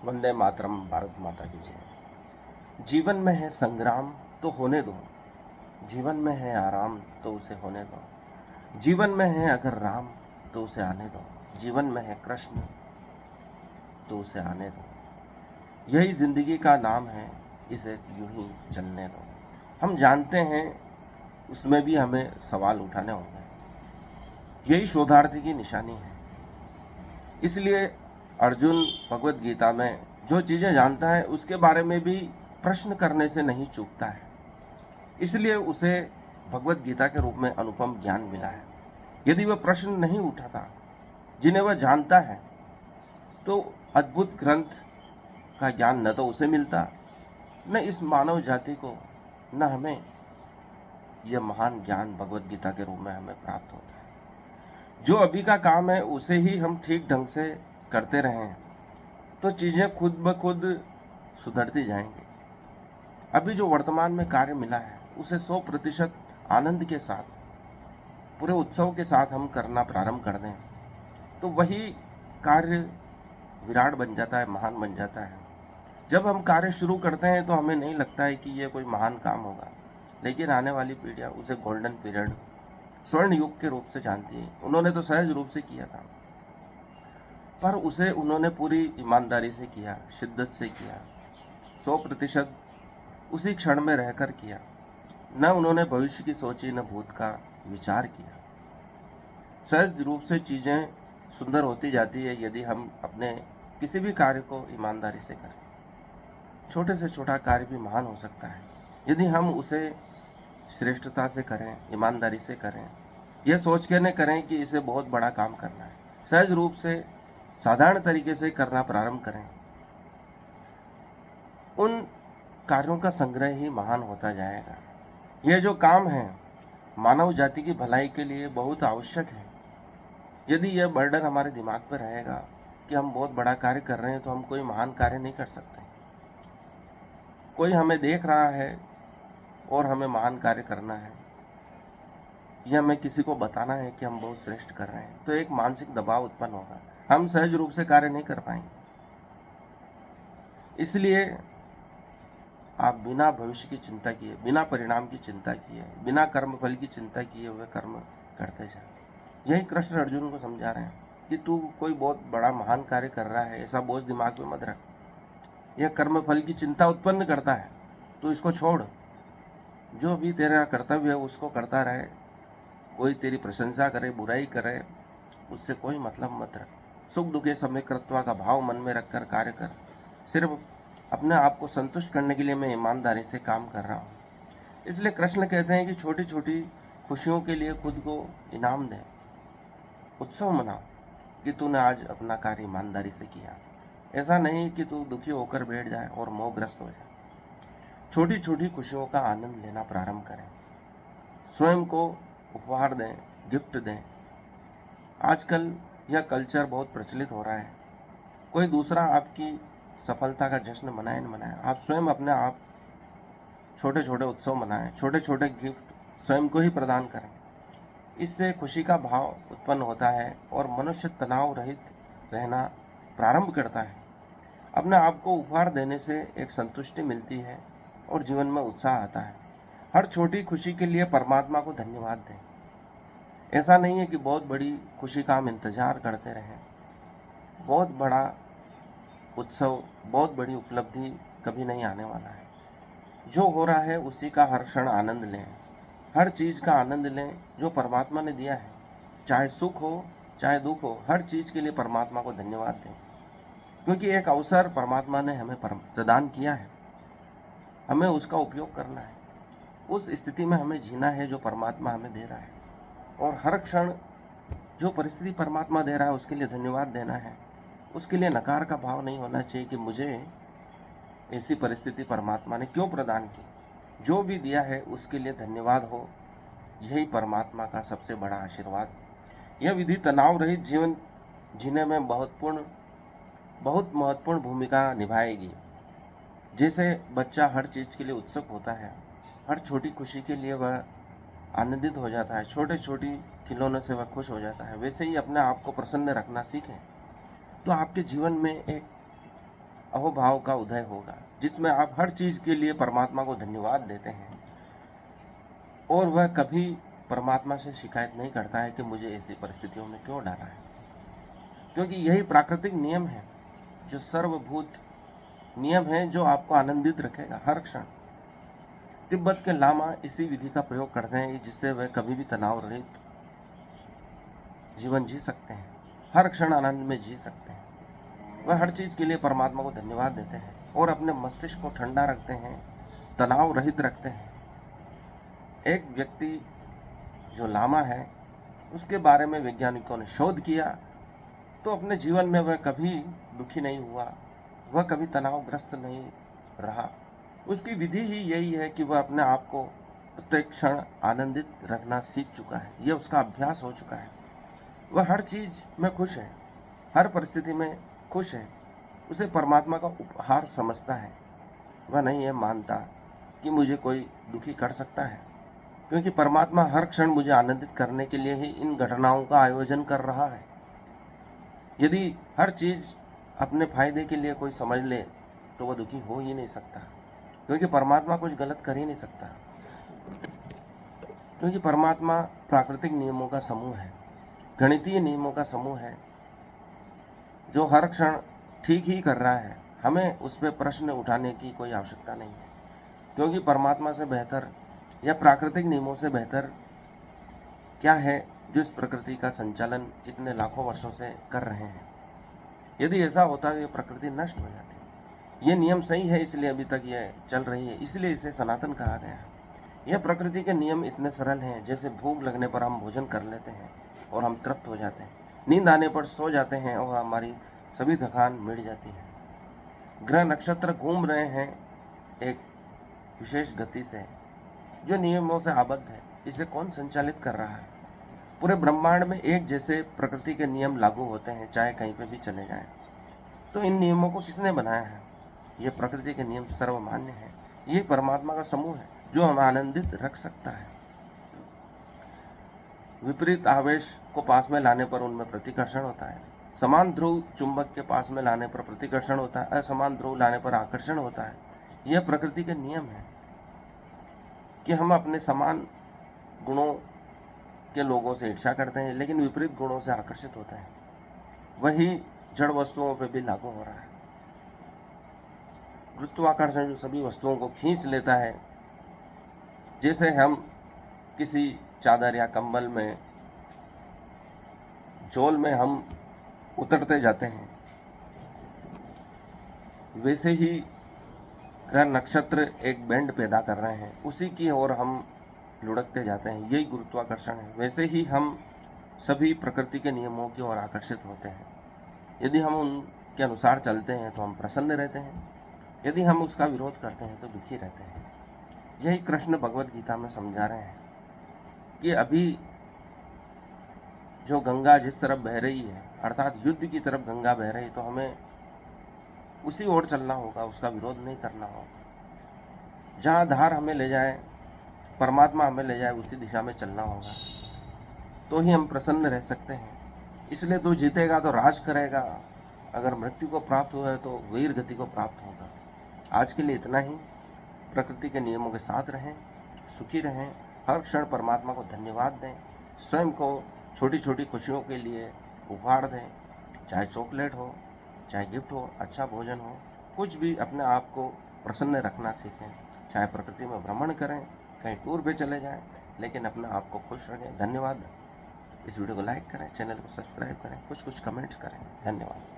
वंदे मातरम। भारत माता की जय। जीवन में है संग्राम तो होने दो, जीवन में है आराम तो उसे होने दो, जीवन में है अगर राम तो उसे आने दो, जीवन में है कृष्ण तो उसे आने दो। यही जिंदगी का नाम है, इसे यूं ही चलने दो। हम जानते हैं उसमें भी हमें सवाल उठाने होंगे, यही शोधार्थी की निशानी है। इसलिए अर्जुन भगवत गीता में जो चीज़ें जानता है उसके बारे में भी प्रश्न करने से नहीं चूकता है। इसलिए उसे भगवत गीता के रूप में अनुपम ज्ञान मिला है। यदि वह प्रश्न नहीं उठाता जिन्हें वह जानता है, तो अद्भुत ग्रंथ का ज्ञान न तो उसे मिलता, न इस मानव जाति को, न हमें यह महान ज्ञान भगवत गीता के रूप में हमें प्राप्त होता है। जो अभी का काम है उसे ही हम ठीक ढंग से करते रहें तो चीज़ें खुद ब खुद सुधरती जाएंगी। अभी जो वर्तमान में कार्य मिला है उसे 100% आनंद के साथ, पूरे उत्सव के साथ हम करना प्रारंभ कर दें तो वही कार्य विराट बन जाता है, महान बन जाता है। जब हम कार्य शुरू करते हैं तो हमें नहीं लगता है कि ये कोई महान काम होगा, लेकिन आने वाली पीढ़ियाँ उसे गोल्डन पीरियड, स्वर्ण युग के रूप से जानती है। उन्होंने तो सहज रूप से किया था, पर उसे उन्होंने पूरी ईमानदारी से किया, शिद्दत से किया, 100% उसी क्षण में रहकर किया। न उन्होंने भविष्य की सोची, न भूत का विचार किया। सहज रूप से चीज़ें सुंदर होती जाती है यदि हम अपने किसी भी कार्य को ईमानदारी से करें। छोटे से छोटा कार्य भी महान हो सकता है यदि हम उसे श्रेष्ठता से करें, ईमानदारी से करें, यह सोच के न करें कि इसे बहुत बड़ा काम करना है। सहज रूप से साधारण तरीके से करना प्रारंभ करें। उन कार्यों का संग्रह ही महान होता जाएगा। यह जो काम है मानव जाति की भलाई के लिए बहुत आवश्यक है। यदि यह बर्डन हमारे दिमाग पर रहेगा कि हम बहुत बड़ा कार्य कर रहे हैं तो हम कोई महान कार्य नहीं कर सकते। कोई हमें देख रहा है और हमें महान कार्य करना है, या हमें किसी को बताना है कि हम बहुत श्रेष्ठ कर रहे हैं, तो एक मानसिक दबाव उत्पन्न होगा, हम सहज रूप से कार्य नहीं कर पाएंगे। इसलिए आप बिना भविष्य की चिंता किए, बिना परिणाम की चिंता किए, बिना कर्म फल की चिंता किए हुए कर्म करते जाए। यही कृष्ण अर्जुन को समझा रहे हैं कि तू कोई बहुत बड़ा महान कार्य कर रहा है, ऐसा बोझ दिमाग में मत रख। यह कर्म फल की चिंता उत्पन्न करता है, तो इसको छोड़। जो भी तेरा कर्तव्य है उसको करता रहे। कोई तेरी प्रशंसा करे, बुराई करे, उससे कोई मतलब मत रख। सुख दुखे समय कर्तव्य का भाव मन में रखकर कार्य कर। सिर्फ अपने आप को संतुष्ट करने के लिए मैं ईमानदारी से काम कर रहा हूँ। इसलिए कृष्ण कहते हैं कि छोटी छोटी खुशियों के लिए खुद को इनाम दे, उत्सव मनाओ कि तूने आज अपना कार्य ईमानदारी से किया। ऐसा नहीं कि तू दुखी होकर बैठ जाए और मोहग्रस्त हो जाए। छोटी छोटी खुशियों का आनंद लेना प्रारंभ करें, स्वयं को उपहार दें, गिफ्ट दें। आजकल यह कल्चर बहुत प्रचलित हो रहा है। कोई दूसरा आपकी सफलता का जश्न मनाए न मनाए, आप स्वयं अपने आप छोटे छोटे उत्सव मनाएं, छोटे छोटे गिफ्ट स्वयं को ही प्रदान करें। इससे खुशी का भाव उत्पन्न होता है और मनुष्य तनाव रहित रहना प्रारंभ करता है। अपने आप को उपहार देने से एक संतुष्टि मिलती है और जीवन में उत्साह आता है। हर छोटी खुशी के लिए परमात्मा को धन्यवाद दें। ऐसा नहीं है कि बहुत बड़ी खुशी का हम इंतजार करते रहें। बहुत बड़ा उत्सव, बहुत बड़ी उपलब्धि कभी नहीं आने वाला है। जो हो रहा है उसी का हर क्षण आनंद लें, हर चीज़ का आनंद लें जो परमात्मा ने दिया है। चाहे सुख हो चाहे दुख हो, हर चीज़ के लिए परमात्मा को धन्यवाद दें, क्योंकि एक अवसर परमात्मा ने हमें प्रदान किया है, हमें उसका उपयोग करना है। उस स्थिति में हमें जीना है जो परमात्मा हमें दे रहा है, और हर क्षण जो परिस्थिति परमात्मा दे रहा है उसके लिए धन्यवाद देना है। उसके लिए नकार का भाव नहीं होना चाहिए कि मुझे ऐसी परिस्थिति परमात्मा ने क्यों प्रदान की। जो भी दिया है उसके लिए धन्यवाद हो, यही परमात्मा का सबसे बड़ा आशीर्वाद। यह विधि तनाव रहित जीवन जीने में बहुत महत्वपूर्ण भूमिका निभाएगी। जैसे बच्चा हर चीज़ के लिए उत्सुक होता है, हर छोटी खुशी के लिए वह आनंदित हो जाता है, छोटे छोटी खिलौनों से वह खुश हो जाता है, वैसे ही अपने आप को प्रसन्न रखना सीखें तो आपके जीवन में एक अहोभाव का उदय होगा, जिसमें आप हर चीज़ के लिए परमात्मा को धन्यवाद देते हैं और वह कभी परमात्मा से शिकायत नहीं करता है कि मुझे ऐसी परिस्थितियों में क्यों डाला है, क्योंकि यही प्राकृतिक नियम है, जो सर्वभूत नियम है, जो आपको आनंदित रखेगा हर क्षण। तिब्बत के लामा इसी विधि का प्रयोग करते हैं, जिससे वह कभी भी तनाव रहित जीवन जी सकते हैं, हर क्षण आनंद में जी सकते हैं। वह हर चीज़ के लिए परमात्मा को धन्यवाद देते हैं और अपने मस्तिष्क को ठंडा रखते हैं, तनाव रहित रखते हैं। एक व्यक्ति जो लामा है, उसके बारे में वैज्ञानिकों ने शोध किया, तो अपने जीवन में वह कभी दुखी नहीं हुआ, वह कभी तनावग्रस्त नहीं रहा। उसकी विधि ही यही है कि वह अपने आप को प्रत्येक क्षण आनंदित रखना सीख चुका है, यह उसका अभ्यास हो चुका है। वह हर चीज़ में खुश है, हर परिस्थिति में खुश है, उसे परमात्मा का उपहार समझता है। वह नहीं ये मानता कि मुझे कोई दुखी कर सकता है, क्योंकि परमात्मा हर क्षण मुझे आनंदित करने के लिए ही इन घटनाओं का आयोजन कर रहा है। यदि हर चीज़ अपने फायदे के लिए कोई समझ ले तो वह दुखी हो ही नहीं सकता, क्योंकि परमात्मा कुछ गलत कर ही नहीं सकता, क्योंकि परमात्मा प्राकृतिक नियमों का समूह है, गणितीय नियमों का समूह है, जो हर क्षण ठीक ही कर रहा है। हमें उस पर प्रश्न उठाने की कोई आवश्यकता नहीं है, क्योंकि परमात्मा से बेहतर या प्राकृतिक नियमों से बेहतर क्या है जो इस प्रकृति का संचालन इतने लाखों वर्षों से कर रहे हैं। यदि ऐसा होता तो ये प्रकृति नष्ट हो जाती। ये नियम सही है, इसलिए अभी तक ये चल रही है, इसलिए इसे सनातन कहा गया है। यह प्रकृति के नियम इतने सरल हैं, जैसे भूख लगने पर हम भोजन कर लेते हैं और हम तृप्त हो जाते हैं, नींद आने पर सो जाते हैं और हमारी सभी थकान मिट जाती है। ग्रह नक्षत्र घूम रहे हैं एक विशेष गति से, जो नियमों से आबद्ध है। इसे कौन संचालित कर रहा है? पूरे ब्रह्मांड में एक जैसे प्रकृति के नियम लागू होते हैं, चाहे कहीं पे भी चले जाएं। तो इन नियमों को किसने बनाया है? ये प्रकृति के नियम सर्वमान्य है। ये परमात्मा का समूह है, जो हमें आनंदित रख सकता है। विपरीत आवेश को पास में लाने पर उनमें प्रतिकर्षण होता है। समान ध्रुव चुंबक के पास में लाने पर प्रतिकर्षण होता है, असमान ध्रुव लाने पर आकर्षण होता है। यह प्रकृति के नियम है कि हम अपने समान गुणों के लोगों से ईर्ष्या करते हैं, लेकिन विपरीत गुणों से आकर्षित होते हैं। वही जड़ वस्तुओं पर भी लागू हो रहा है। गुरुत्वाकर्षण जो सभी वस्तुओं को खींच लेता है, जैसे हम किसी चादर या कंबल में, झोल में हम उतरते जाते हैं, वैसे ही ग्रह नक्षत्र एक बैंड पैदा कर रहे हैं, उसी की ओर हम लुढ़कते जाते हैं। यही गुरुत्वाकर्षण है। वैसे ही हम सभी प्रकृति के नियमों की ओर आकर्षित होते हैं। यदि हम उनके अनुसार चलते हैं तो हम प्रसन्न रहते हैं, यदि हम उसका विरोध करते हैं तो दुखी रहते हैं। यही कृष्ण भगवत गीता में समझा रहे हैं कि अभी जो गंगा जिस तरफ बह रही है, अर्थात युद्ध की तरफ गंगा बह रही है, तो हमें उसी ओर चलना होगा, उसका विरोध नहीं करना होगा। जहाँ धार हमें ले जाए, परमात्मा हमें ले जाए, उसी दिशा में चलना होगा, तो ही हम प्रसन्न रह सकते हैं। इसलिए तू जीतेगा तो राज करेगा, अगर मृत्यु को प्राप्त हुआ है तो वीर गति को प्राप्त होगा। आज के लिए इतना ही। प्रकृति के नियमों के साथ रहें, सुखी रहें, हर क्षण परमात्मा को धन्यवाद दें, स्वयं को छोटी छोटी खुशियों के लिए उपहार दें, चाहे चॉकलेट हो, चाहे गिफ्ट हो, अच्छा भोजन हो, कुछ भी अपने आप को प्रसन्न रखना सीखें। चाहे प्रकृति में भ्रमण करें, कहीं टूर पे चले जाएं, लेकिन अपने आप को खुश रखें। धन्यवाद। इस वीडियो को लाइक करें, चैनल को सब्सक्राइब करें, कुछ कमेंट्स करें। धन्यवाद।